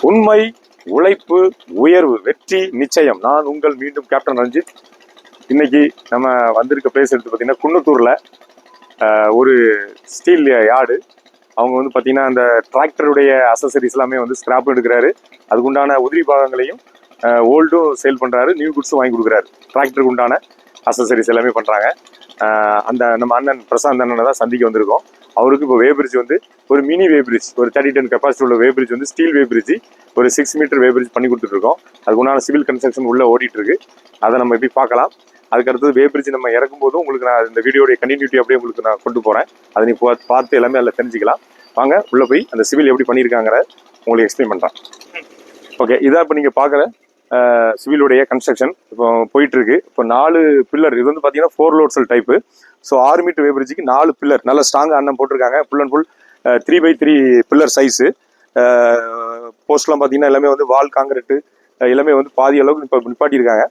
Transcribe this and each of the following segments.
உண்மை, உழைப்பு, உயர்வு, வெற்றி நிச்சயம். நான் உங்கள் மீண்டும் கேப்டன் ரஞ்சித். இன்னைக்கு நம்ம வந்திருக்க பிளேஸ் எடுத்து பார்த்தீங்கன்னா குன்னத்தூர்ல ஒரு ஸ்டீல் யார்டு. அவங்க வந்து பார்த்தீங்கன்னா அந்த டிராக்டருடைய அசசரிஸ் எல்லாமே வந்து ஸ்கிராப் எடுக்கிறாரு. அதுக்குண்டான உதிரி பாகங்களையும் ஓல்டும் சேல் பண்ணுறாரு, நியூ குட்ஸும் வாங்கி கொடுக்குறாரு. டிராக்டருக்கு உண்டான அசசரிஸ் எல்லாமே பண்ணுறாங்க. அந்த நம்ம அண்ணன் பிரசாந்த் அண்ணனை தான் சந்திக்க வந்திருக்கோம். அவருக்கு இப்போ வேபிரிட்ஜ் வந்து ஒரு மினி வேபிரிட்ஜ், ஒரு 30 டன் கெப்பாசிட்டி உள்ள வேபிரிட்ஜ் வந்து ஸ்டீல் வேபிரிட்ஜ், ஒரு 6 மீட்டர் வேபிரிட்ஜ் பண்ணி கொடுத்துட்ருக்கோம். அதுக்குண்டான சிவில் கன்ஸ்ட்ரக்ஷன் உள்ளே ஓடிட்டு இருக்கு. அதை நம்ம எப்படி பார்க்கலாம். அதுக்கடுத்தது வேபிரிட்ஜ் நம்ம இறக்கும் போதும் உங்களுக்கு நான் இந்த வீடியோடைய கண்டினியூட்டி அப்படியே உங்களுக்கு நான் கொண்டு போகிறேன். அதை நீ பார்த்து எல்லாமே அதில் தெரிஞ்சுக்கலாம். வாங்க உள்ளே போய் அந்த சிவில் எப்படி பண்ணியிருக்காங்கிற உங்களுக்கு எக்ஸ்பிளைன் பண்ணுறேன். ஓகே, இதான் இப்போ நீங்கள் பார்க்குற சிவிலுடைய கன்ஸ்ட்ரக்ஷன் இப்போ போயிட்டு இருக்கு. இப்போ 4 பில்லர், இது வந்து பார்த்தீங்கன்னா 4 load cell type. So 6 meter வேபிரிட்ஜுக்கு 4 பில்லர் நல்ல ஸ்ட்ராங்காக அண்ணன் போட்டிருக்காங்க. Full and full 3x3 pillar size. போஸ்ட்லாம் பார்த்தீங்கன்னா எல்லாமே வந்து வால் காங்கிரீட்டு எல்லாமே வந்து பாதி அளவுக்கு இப்போ நிப்பாட்டியிருக்காங்க.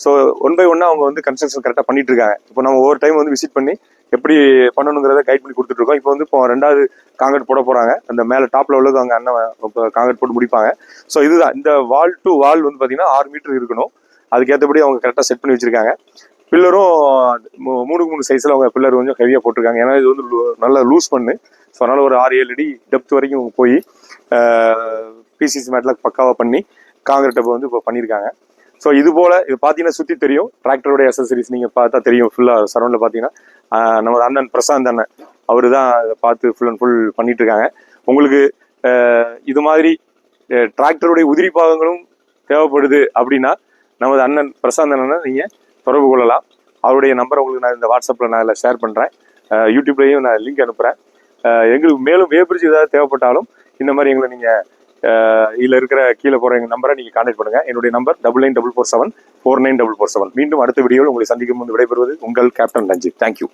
ஸோ 1 by 1 அவங்க வந்து கன்ஸ்ட்ரக்ஷன் கரெக்டாக பண்ணிட்டு இருக்காங்க. இப்போ நம்ம ஒவ்வொரு டைம் வந்து விசிட் பண்ணி எப்படி பண்ணணுங்கிறத கைட் பண்ணி கொடுத்துட்ருக்கோம். இப்போ வந்து இப்போ 2வது காங்கிரீட் போட போகிறாங்க. அந்த மேலே டாப் லெவலுக்கு அவங்க அண்ணன் இப்போ காங்கிரீட் போட்டு முடிப்பாங்க. ஸோ இதுதான் இந்த வால் டு வால் வந்து பார்த்தீங்கன்னா 6 மீட்டர் இருக்கணும். அதுக்கேற்றபடி அவங்க கரெக்டாக செட் பண்ணி வச்சுருக்காங்க. பில்லரும் 3x3 சைஸில் அவங்க பில்லர் கொஞ்சம் ஹெவியாக போட்டிருக்காங்க. ஏன்னா இது வந்து நல்லா லூஸ் பண்ணு. ஸோ அதனால் ஒரு 6-7 அடி டெப்த் வரைக்கும் போய் பிசிசி மேட்டில் பக்காவாக பண்ணி காங்கிரீட்டை வந்து இப்போ பண்ணியிருக்காங்க. ஸோ இது போல் இது பார்த்தீங்கன்னா சுற்றி தெரியும். டிராக்டருடைய அசசரிஸ் நீங்கள் பார்த்தா தெரியும். ஃபுல்லாக சரௌண்டில் பார்த்தீங்கன்னா நம்ம அண்ணன் பிரசாந்த் அண்ணன் அவர் தான் இதை பார்த்து ஃபுல் அண்ட் ஃபுல் பண்ணிட்டு இருக்காங்க. உங்களுக்கு இது மாதிரி டிராக்டருடைய உதிரி பாகங்களும் தேவைப்படுது அப்படின்னா நமது அண்ணன் பிரசாந்த் அண்ணனை நீங்கள் தொடர்பு கொள்ளலாம். அவருடைய நம்பரை உங்களுக்கு நான் இந்த வாட்ஸ்அப்பில் நான் இதில் ஷேர் பண்ணுறேன். யூடியூப்லேயும் நான் லிங்க் அனுப்புகிறேன். எங்களுக்கு மேலும் வேபிரிட்ஜ் ஏதாவது தேவைப்பட்டாலும் இந்த மாதிரி எங்களை நீங்கள் இதில் இருக்கிற கீழே போகிற எங்கள் நம்பரை நீங்கள் கான்டாக்ட் பண்ணுங்கள். என்னுடைய நம்பர் 9944749447. மீண்டும் அடுத்த வீடியோவில் உங்களை சந்திக்கும் முன் விடைபெறுவது உங்கள் கேப்டன் ரஞ்சித். தேங்க்யூ.